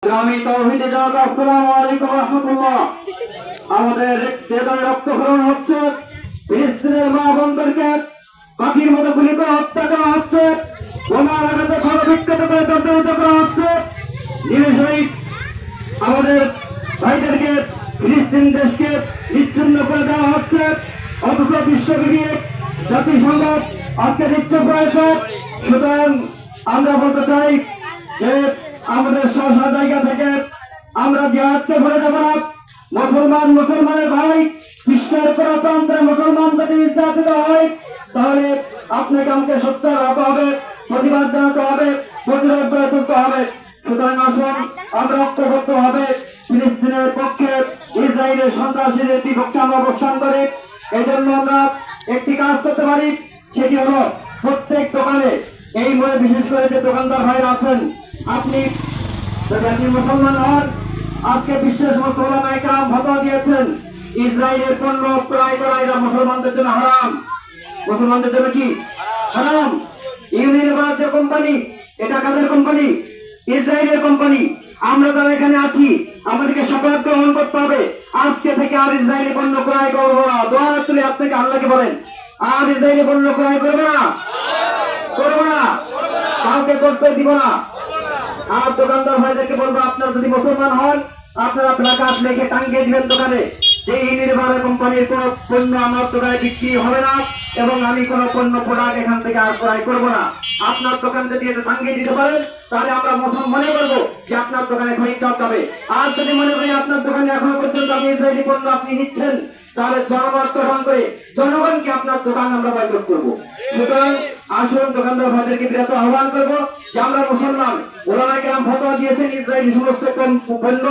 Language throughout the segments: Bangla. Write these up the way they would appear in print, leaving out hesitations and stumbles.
আমি তৌহিদে জানাত আসসালামু আলাইকুম ওয়া রাহমাতুল্লাহ। আমাদের হৃদয়ে রক্তক্ষরণ হচ্ছে, ফিলিস্তিনের মা বোনদেরকে পাখির মতো গুলি করে হত্যা করা হচ্ছে, বোমার আঘাতে ক্ষতবিক্ষত করে জর্জরিত করা হচ্ছে। নিরীহ আমাদের ভাইদেরকে ফিলিস্তিন দেশকে বিচ্ছিন্ন করে দেওয়া হচ্ছে, অথচ বিশ্বব্যাপী জাতিসংঘ আজকে নিশ্চয় হয়েছে। সুতরাং আমরা বলতে চাই যে আমাদের স্ব জায়গা থেকে আমরা জিহাদকে ভুলে যাব না। মুসলমানের ভাই বিশ্বের কোন প্রান্তে মুসলমান যদি নির্যাতিত হয় তাহলে আপনাকে আমাকে সোচ্চার হতে হবে, প্রতিবাদ জানাতে হবে, প্রতিরোধ করে তুলতে হবে। সুতরাং আসুন আমরা ঐক্যবদ্ধ হবে ফিলিস্তিনের পক্ষে, ইসরায়েলের সন্ত্রাসীদের বিপক্ষে আমরা অবস্থান করি। এই জন্য আমরা একটি কাজ করতে পারি, সেটি হলো প্রত্যেক দোকানে এই মনে বিশেষ করে যে দোকানদার ভাইরা আছেন, আপনি যদি আপনি মুসলমান হন, আজকে বিশ্বের সমস্ত ওলামায়ে কেরাম ফতোয়া দিয়েছেন ইসরায়েলের পণ্য ক্রয় করা এটা মুসলমানদের জন্য হারাম। মুসলমানদের জন্য কি হারাম? ইউনিলিভার যে কোম্পানি, এটা কাদের কোম্পানি? ইসরায়েলের কোম্পানি। আমরা যারা এখানে আছি আমাদেরকে শপথ গ্রহণ করতে হবে, আজকে থেকে আর ইসরায়েলি পণ্য ক্রয় করবো না। দোয়া তুলে আপনাকে আল্লাহকে বলেন, আর ইসরায়েলি পণ্য ক্রয় করবো না, করবো না, কাউকে করতে দিব না। আর দোকানদার ভাইদেরকে বলবো, আপনারা যদি মুসলমান হন আপনারা প্লাকার্ড লিখে টাঙ্গিয়ে দিবেন দোকানে যে ইউনিলিভার কোম্পানির কোন পণ্য আমার দোকানে বিক্রি হবে না এবং আমি কোন পণ্য প্রোডাক্ট এখান থেকে আর ক্রয় করবো না। আপনার দোকান যদি এটা টাঙ্গিয়ে দিতে পারেন তাহলে আমরা মনে করবো যে আপনার দোকানে খরিদ্দার হবে। আর যদি মনে করি আপনার দোকানে এখনো পর্যন্ত আপনি ইসরায়েলি পণ্য আপনি নিচ্ছেন, তাহলে জনমত গ্রহণ করে জনগণকে আপনার দোকান আমরা বয়কট করবো। সুতরাং আসুন দোকানদার ভাইদেরকে বিরত আহ্বান করবো যে আমরা মুসলমান, ওলামায়ে কেরাম ফতোয়া দিয়েছেন ইসরায়েলি সমস্ত পণ্য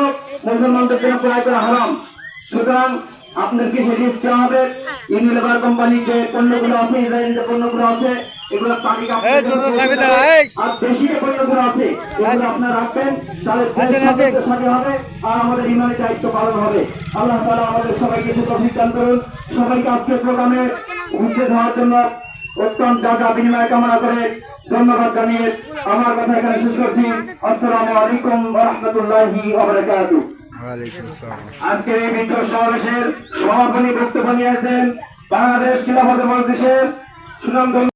মুসলমানদের জন্য ক্রয় করা হারাম। সুতরাং আপনাদেরকে রিলিজ দেওয়া হবে ইউনিলিভার কোম্পানির যে পণ্যগুলো আছে, ইসরায়েলি যে পণ্যগুলো আছে এগুলো তালিকা আর বেশি যে পণ্যগুলো আছে এগুলো আপনারা রাখবেন, তাহলে হবে আর আমাদের ইমানের দায়িত্ব পালন হবে। আল্লাহ তাআলা আমাদের সবাইকে তৌফিক দান করুন। সবাইকে আজকের প্রোগ্রামে উপস্থিত হওয়ার জন্য উত্তম যা বিনিময় কামনা করে ধন্যবাদ জানিয়ে আমার কথা এখানে শেষ করছি। আসসালামু আলাইকুম ওয়া রাহমাতুল্লাহি ওয়া বারাকাতুহু। আজকের এই বিক্ষোভ সমাবেশের সমাপনী বক্তব্য নিয়েছেন বাংলাদেশ খিলাফত মজলিসের সুনামধন্য